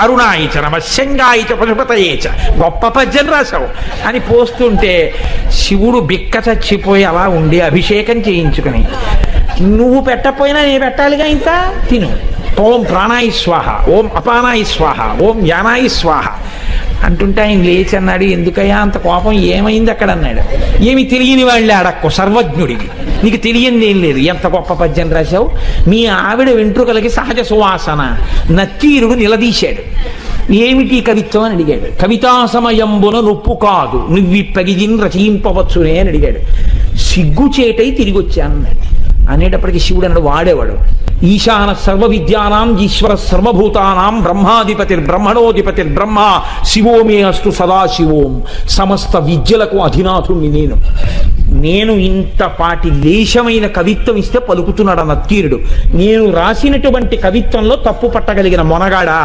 అరుణాయిచ నమ శంగాయిచ పశుపతయేచ గొప్ప పద్యం రాశావు అని పోస్తుంటే శివుడు బిక్క చచ్చిపోయి అలా ఉండి అభిషేకం చేయించుకుని, నువ్వు పెట్టకపోయినా నేను పెట్టాలిగా, ఇంకా తిను. ఓం ప్రాణాయి స్వాహ, ఓం అపానాయి స్వాహ, ఓం యానాయి స్వాహ అంటుంటే ఆయన లేచి అన్నాడు, ఎందుకయ్యా అంత కోపం, ఏమైంది అక్కడ అన్నాడు. ఏమి తెలియని వాళ్ళే అడక్కు, సర్వజ్ఞుడివి, నీకు తెలియంది ఏం లేదు. ఎంత గొప్ప పద్యం రాశావు. మీ ఆవిడ వెంట్రుకలకి సహజ సువాసన. నత్తీరుడు నిలదీశాడు, ఏమిటి కవిత్వం అని అడిగాడు. కవితా సమయంబున నొప్పు కాదు, నువ్విప్పగిజిన్ రచయింపవచ్చునే అని అడిగాడు. సిగ్గుచేటై తిరిగి వచ్చానన్నాడు. అనేటప్పటికీ శివుడు అన్నాడు, వాడేవాడు. ఈశాన సర్వ విద్యానాం ఈశ్వర సర్వభూతానాం బ్రహ్మాధిపతిర్బ్రహ్మణోధిపతిర్బ్రహ్మ శివోమే అస్తు సదాశివోం. సమస్త విద్యలకు అధినాథుణ్ణి నేను ఇంతపాటి లేశమైన కవిత్వం ఇస్తే పలుకుతున్నాడు నత్తీరుడు. నేను రాసినటువంటి కవిత్వంలో తప్పు పట్టగలిగిన మొనగాడా?